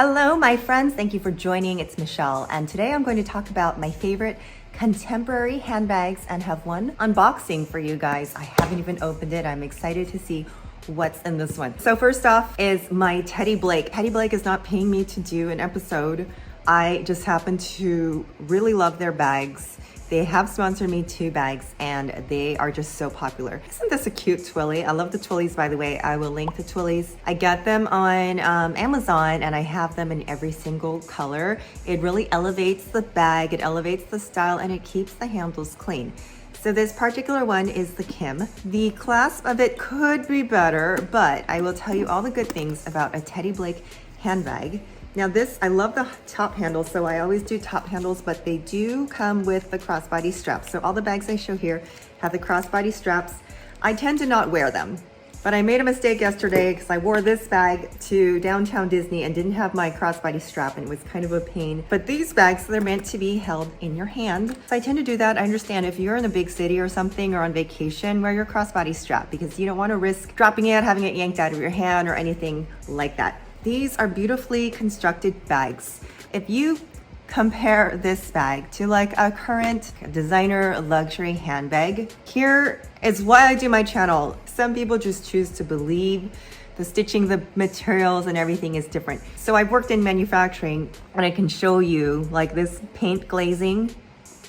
Hello, my friends. Thank you for joining. It's Michelle, and today I'm going to talk about my favorite contemporary handbags and have one unboxing for you guys. I haven't even opened it. I'm excited to see what's in this one. So first off is my Teddy Blake. Teddy Blake is not paying me to do an episode. I just happen to really love their bags. They have sponsored me 2 bags and they are just so popular. Isn't this a cute Twilly? I love the Twillys, by the way. I will link the Twillys. I got them on Amazon and I have them in every single color. It really elevates the bag, it elevates the style, and it keeps the handles clean. So this particular one is the Kim. The clasp of it could be better, but I will tell you all the good things about a Teddy Blake handbag. Now this, I love the top handles, so I always do top handles, but they do come with the crossbody straps. So all the bags I show here have the crossbody straps. I tend to not wear them, but I made a mistake yesterday because I wore this bag to downtown Disney and didn't have my crossbody strap, and it was kind of a pain. But these bags, they're meant to be held in your hand. So I tend to do that. I understand if you're in a big city or something or on vacation, wear your crossbody strap because you don't want to risk dropping it, having it yanked out of your hand or anything like that. These are beautifully constructed bags. If you compare this bag to like a current designer luxury handbag, here is why I do my channel. Some people just choose to believe the stitching, the materials and everything is different. So I've worked in manufacturing and I can show you like this paint glazing.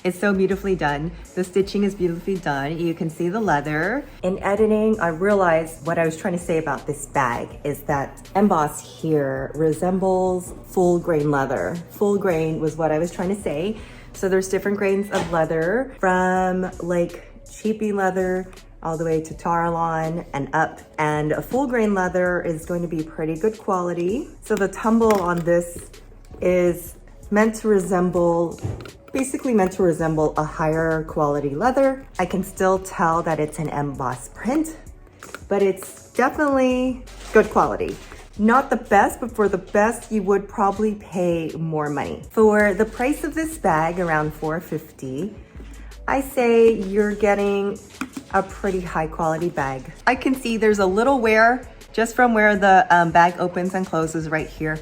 It's so beautifully done. The stitching is beautifully done. You can see the leather. In editing, I realized what I was trying to say about this bag is that emboss here resembles full grain leather. Full grain was what I was trying to say. So there's different grains of leather from like cheapy leather all the way to Tarlon and up. And a full grain leather is going to be pretty good quality. So the tumble on this is meant to resemble a higher quality leather. I can still tell that it's an embossed print, but it's definitely good quality. Not the best, but for the best, you would probably pay more money. For the price of this bag, around $4.50, I say you're getting a pretty high quality bag. I can see there's a little wear just from where the bag opens and closes right here,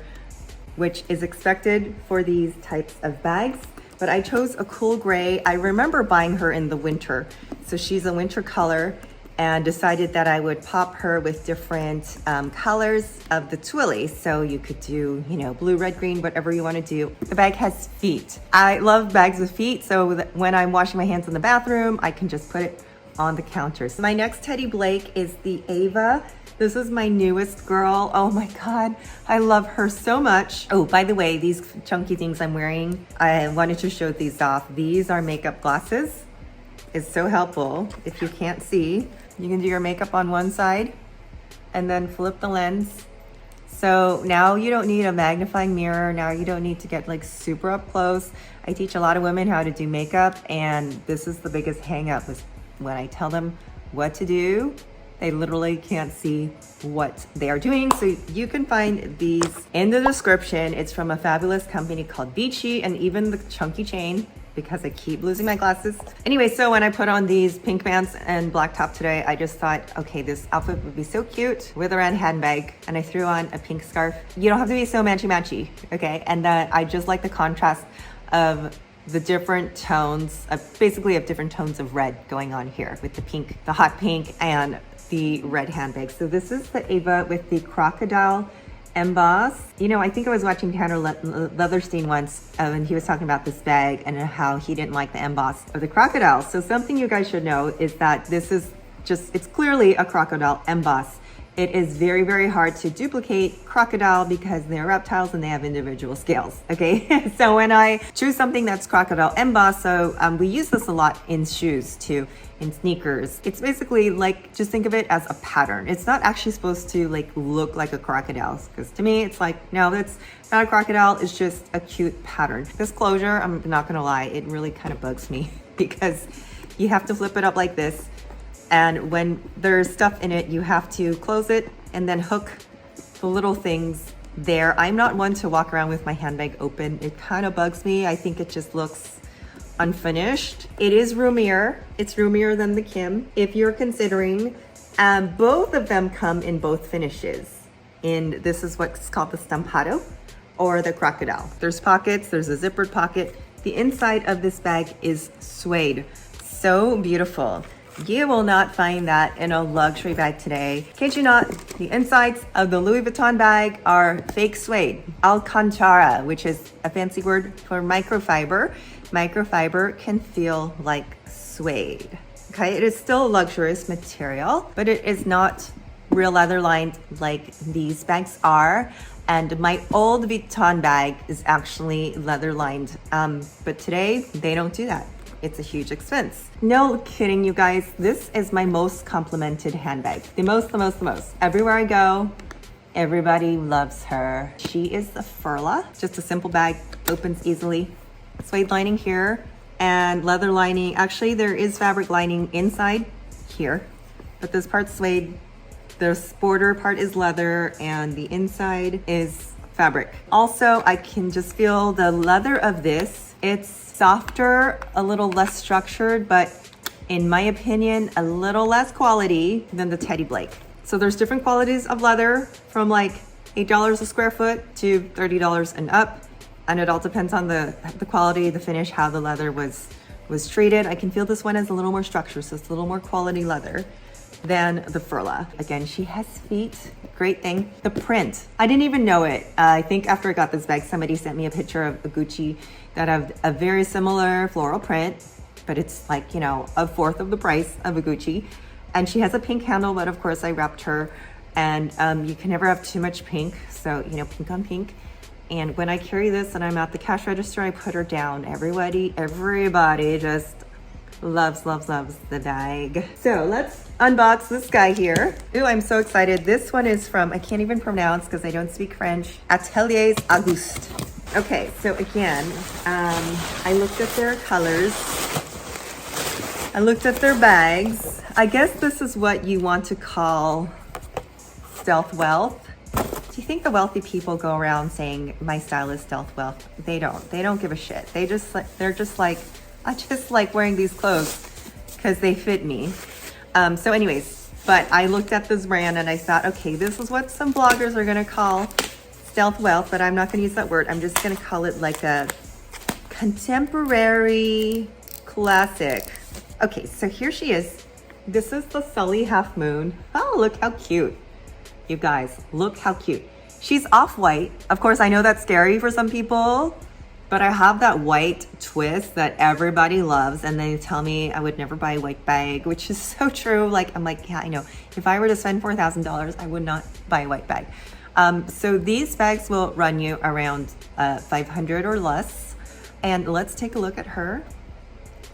which is expected for these types of bags. But I chose a cool gray. I remember buying her in the winter. So she's a winter color, and decided that I would pop her with different colors of the Twilly. So you could do, you know, blue, red, green, whatever you want to do. The bag has feet. I love bags with feet. So when I'm washing my hands in the bathroom, I can just put it on the counter. So my next Teddy Blake is the Ava. This is my newest girl. Oh my God, I love her so much. Oh, by the way, these chunky things I'm wearing, I wanted to show these off. These are makeup glasses. It's so helpful. If you can't see, you can do your makeup on one side and then flip the lens. So now you don't need a magnifying mirror. Now you don't need to get like super up close. I teach a lot of women how to do makeup, and this is the biggest hang up is when I tell them what to do, they literally can't see what they are doing. So you can find these in the description. It's from a fabulous company called VICCI, and even the chunky chain, because I keep losing my glasses. Anyway, so when I put on these pink pants and black top today, I just thought, okay, this outfit would be so cute with a round handbag, and I threw on a pink scarf. You don't have to be so matchy-matchy, okay? And I just like the contrast of the different tones, basically of different tones of red going on here with the pink, the hot pink, and the red handbag. So this is the Ava with the crocodile emboss. You know, I think I was watching Tanner Leatherstein once and he was talking about this bag and how he didn't like the emboss of the crocodile. So something you guys should know is that this is just, it's clearly a crocodile emboss. It is very, very hard to duplicate crocodile because they're reptiles and they have individual scales, okay? So when I choose something that's crocodile emboss, so we use this a lot in shoes too, in sneakers. It's basically like, just think of it as a pattern. It's not actually supposed to like look like a crocodile, because to me, it's like, no, that's not a crocodile, it's just a cute pattern. This closure, I'm not gonna lie, it really kind of bugs me because you have to flip it up like this. And when there's stuff in it, you have to close it and then hook the little things there. I'm not one to walk around with my handbag open. It kind of bugs me. I think it just looks unfinished. It is roomier. It's roomier than the Kim. If you're considering, both of them come in both finishes. This is what's called the STAMPATTO, or the crocodile. There's pockets, there's a zippered pocket. The inside of this bag is suede. So beautiful. You will not find that in a luxury bag today. Kid you not, the insides of the Louis Vuitton bag are fake suede. Alcantara, which is a fancy word for microfiber. Microfiber can feel like suede. Okay, it is still a luxurious material, but it is not real leather lined like these bags are. And my old Vuitton bag is actually leather lined, but today they don't do that. It's a huge expense. No kidding, you guys. This is my most complimented handbag. The most. Everywhere I go, everybody loves her. She is the FURLA, just a simple bag, opens easily. Suede lining here and leather lining. Actually, there is fabric lining inside here, but this part's suede. The border part is leather and the inside is fabric. Also, I can just feel the leather of this. It's softer, a little less structured, but in my opinion, a little less quality than the Teddy Blake. So there's different qualities of leather from like $8 a square foot to $30 and up. And it all depends on the quality, the finish, how the leather was treated. I can feel this one has a little more structure, so it's a little more quality leather than the FURLA. Again, she has feet, great thing. The print, I didn't even know it. I think after I got this bag, somebody sent me a picture of a Gucci that have a very similar floral print, but it's like, you know, a fourth of the price of a Gucci. And she has a pink handle, but of course I wrapped her. And you can never have too much pink. So, you know, pink on pink. And when I carry this and I'm at the cash register, I put her down. Everybody just loves the bag. So let's unbox this guy here. Ooh, I'm so excited. This one is from, I can't even pronounce because I don't speak French, Ateliers Aguste. Okay, so again, I looked at their colors. I looked at their bags. I guess this is what you want to call stealth wealth. Do you think the wealthy people go around saying my style is stealth wealth? They don't. They don't give a shit. They're just like, I just like wearing these clothes because they fit me. So anyways, but I looked at this brand and I thought, okay, this is what some bloggers are gonna call stealth wealth, but I'm not gonna use that word. I'm just gonna call it like a contemporary classic. Okay, so here she is. This is the Sully Half Moon. Oh, look how cute. You guys, look how cute. She's off-white. Of course, I know that's scary for some people, but I have that white twist that everybody loves, and they tell me I would never buy a white bag, which is so true. Like, I'm like, yeah, I know. If I were to spend $4,000, I would not buy a white bag. So these bags will run you around $500 or less. And let's take a look at her.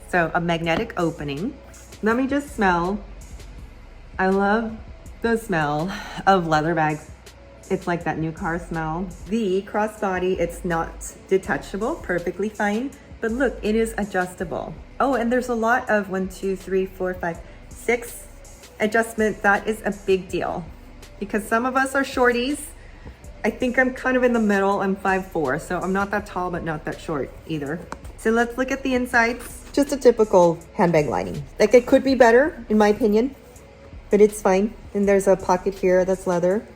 So a magnetic opening. Let me just smell. I love the smell of leather bags. It's like that new car smell. The crossbody, it's not detachable, perfectly fine. But look, it is adjustable. Oh, and there's a lot of 1, 2, 3, 4, 5, 6 adjustment. That is a big deal because some of us are shorties. I think I'm kind of in the middle. I'm 5'4", so I'm not that tall, but not that short either. So let's look at the insides. Just a typical handbag lining. Like, it could be better, in my opinion, but it's fine. And there's a pocket here that's leather.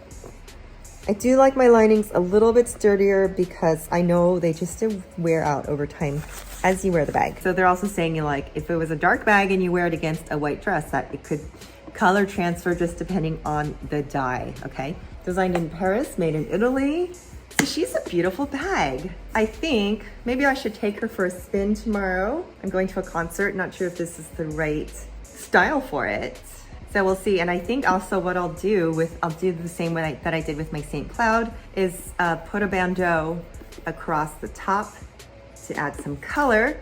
I do like my linings a little bit sturdier because I know they just wear out over time as you wear the bag. So they're also saying, you like, if it was a dark bag and you wear it against a white dress, that it could color transfer just depending on the dye, okay? Designed in Paris, made in Italy. So she's a beautiful bag. I think maybe I should take her for a spin tomorrow. I'm going to a concert, not sure if this is the right style for it. So we'll see. And I think also what I'll do the same way that I did with my St. Cloud is put a bandeau across the top to add some color.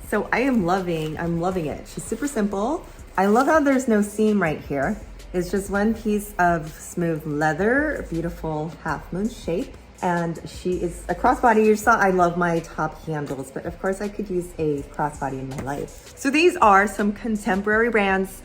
So I'm loving it. She's super simple. I love how there's no seam right here. It's just one piece of smooth leather, a beautiful half moon shape. And she is a crossbody. You saw I love my top handles, but of course I could use a crossbody in my life. So these are some contemporary brands.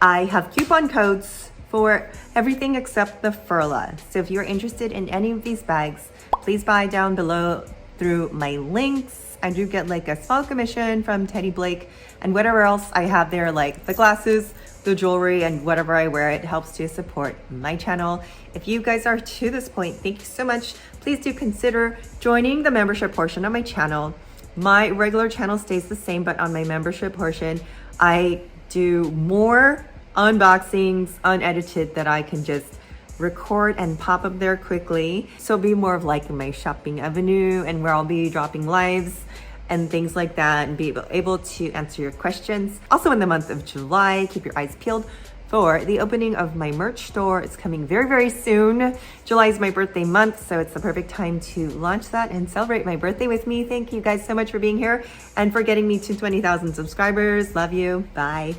I have coupon codes for everything except the FURLA. So if you're interested in any of these bags, please buy down below through my links. I do get like a small commission from Teddy Blake and whatever else I have there, like the glasses the jewelry and whatever I wear. It helps to support my channel. If you guys are to this point, thank you so much. Please do consider joining the membership portion of my channel. My regular channel stays the same, but on my membership portion, I do more unboxings unedited that I can just record and pop up there quickly. So it'll be more of like my shopping avenue, and where I'll be dropping lives and things like that, and be able to answer your questions. Also in the month of July, keep your eyes peeled for the opening of my merch store. It's coming very, very soon. July is my birthday month, so it's the perfect time to launch that and celebrate my birthday with me. Thank you guys so much for being here and for getting me to 20,000 subscribers. Love you. Bye.